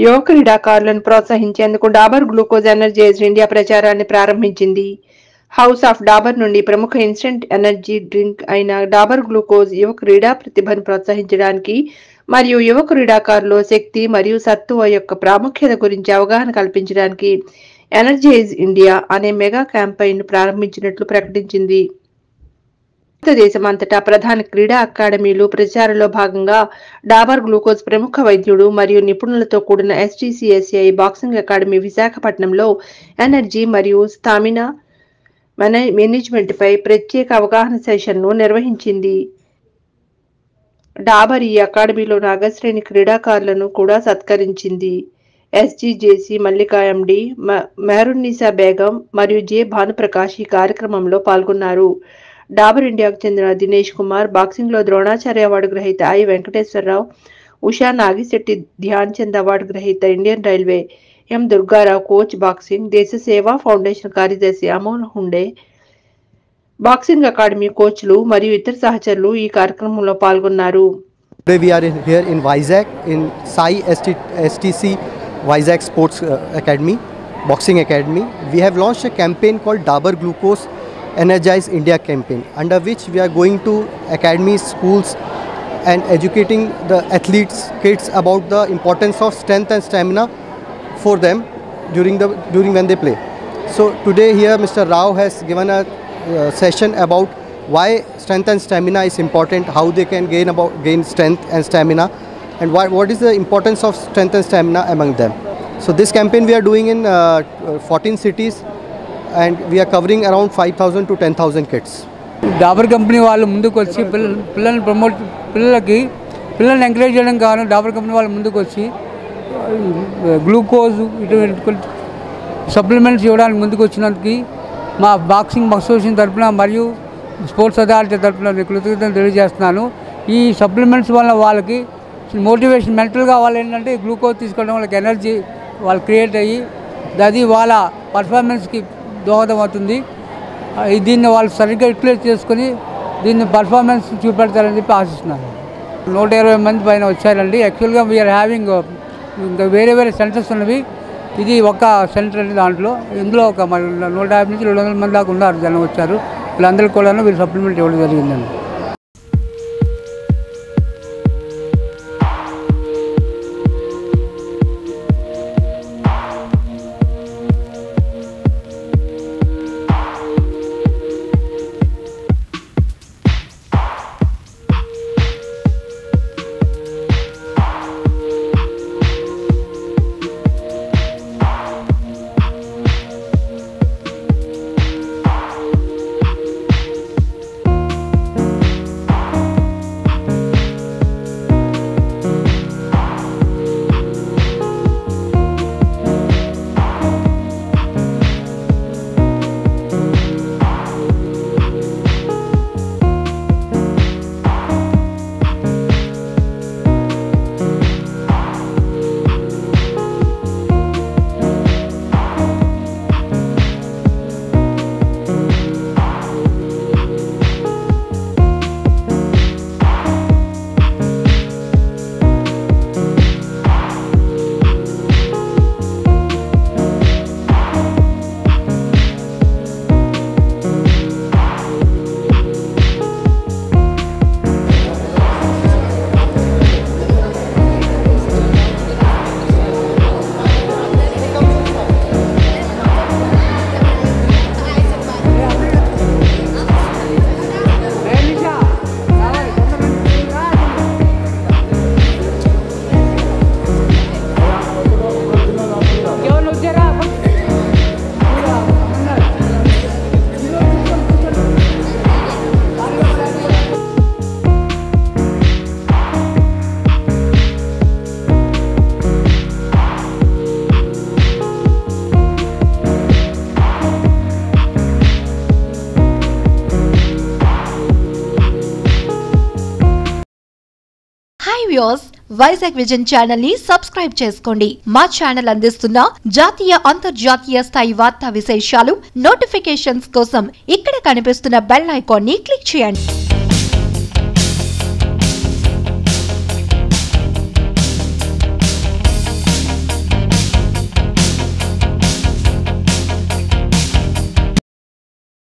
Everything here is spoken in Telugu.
యువ క్రీడాకారులను ప్రోత్సహించేందుకు డాబర్ గ్లూకోజ్ ఎనర్జైజ్ ఇండియా ప్రచారాన్ని ప్రారంభించింది. హౌస్ ఆఫ్ డాబర్ నుండి ప్రముఖ ఇన్స్టెంట్ ఎనర్జీ డ్రింక్ అయిన డాబర్ గ్లూకోజ్ యువ క్రీడా ప్రతిభను ప్రోత్సహించడానికి మరియు యువ క్రీడాకారుల్లో శక్తి మరియు సత్తువ యొక్క ప్రాముఖ్యత గురించి అవగాహన కల్పించడానికి ఎనర్జైజ్ ఇండియా అనే మెగా క్యాంపెయిన్ ప్రారంభించినట్లు ప్రకటించింది. భారతదేశమంతటా ప్రధాన క్రీడా అకాడమీలు ప్రచారంలో భాగంగా డాబర్ గ్లూకోజ్ ప్రముఖ వైద్యుడు మరియు నిపుణులతో కూడిన STCSI బాక్సింగ్ అకాడమీ విశాఖపట్నంలో ఎనర్జీ మరియు స్టామినా మేనేజ్మెంట్పై ప్రత్యేక అవగాహన సెషన్ను నిర్వహించింది. డాబర్ ఈ అకాడమీలోని అగ్రశ్రేణి క్రీడాకారులను కూడా సత్కరించింది. SGJC మల్లికా MD, మెహరున్నీసా బేగం మరియు J భానుప్రకాష్ ఈ కార్యక్రమంలో పాల్గొన్నారు. డాబర్ ఇండియాకు చెందిన దినేష్ కుమార్, బాక్సింగ్లో ద్రోణాచార్య అవార్డు గ్రహీత I వెంకటేశ్వరరావు, ఉషా నాగిశెట్టి ధ్యాన్ చంద్ అవార్డు గ్రహీత Indian railway M Durgarao coach boxing, దేశ సేవా ఫౌండేషన్ కార్యదర్శి అమోల్ హుండే, బాక్సింగ్ అకాడమీ కోచ్లు మరియు ఇతర సహచరులు ఈ కార్యక్రమంలో పాల్గొన్నారు. Today we are here in Vizag in Sai STC Vizag Sports Academy, Boxing Academy. We have launched a campaign called Dabar Glucose Energize India campaign, under which we are going to academies, schools and educating the athletes, kids about the importance of strength and stamina for them during when they play. So today here Mr. Rao has given a session about why strength and stamina is important, how they can gain strength and stamina, and what is the importance of strength and stamina among them. So this campaign we are doing in 14 cities and we are covering around 5,000 to 10,000 kids. Dabur company వాళ్ళు ముందుకు వచ్చి పిల్లల్ని ఎంకరేజ్ చేయడం కారణం డాబర్ కంపెనీ వాళ్ళు ముందుకు వచ్చి గ్లూకోజ్ ఇటువంటి సప్లిమెంట్స్ ఇవ్వడానికి ముందుకు వచ్చినందుకు మా బాక్సింగ్ అసోసియేషన్ తరఫున మరియు స్పోర్ట్స్ అథారిటీ తరఫున కృతజ్ఞతలు తెలియజేస్తున్నాను. ఈ సప్లిమెంట్స్ వల్ల వాళ్ళకి మోటివేషన్, మెంటల్గా వాళ్ళు ఏంటంటే గ్లూకోజ్ తీసుకోవడం వాళ్ళకి ఎనర్జీ వాళ్ళు క్రియేట్ అయ్యి అది వాళ్ళ పర్ఫార్మెన్స్కి దోహదం అవుతుంది. దీన్ని వాళ్ళు సరిగ్గా యూటిలైజ్ చేసుకొని దీన్ని పర్ఫార్మెన్స్ చూపెడతారని చెప్పి ఆశిస్తున్నాను. 120 మంది పైన వచ్చారండి. యాక్చువల్గా వీఆర్ హ్యావింగ్ ఇంకా వేరే సెంటర్స్ ఉన్నవి, ఇది ఒక సెంటర్ అండి. దాంట్లో ఇందులో ఒక 150 నుంచి 200 మంది దాకా ఉన్నారు, జనం వచ్చారు. వీళ్ళందరికీ కూడా వీళ్ళు సప్లిమెంట్ ఇవ్వడం జరిగిందండి. వైజాగ్ విజన్ ఛానల్ ని సబ్స్క్రైబ్ చేసుకోండి. మా ఛానల్ అందిస్తున్న జాతీయ అంతర్జాతీయ స్థాయి వార్తా విశేషాలు నోటిఫికేషన్స్ కోసం ఇక్కడ కనిపిస్తున్న బెల్ ఐకాన్ ని క్లిక్ చేయండి.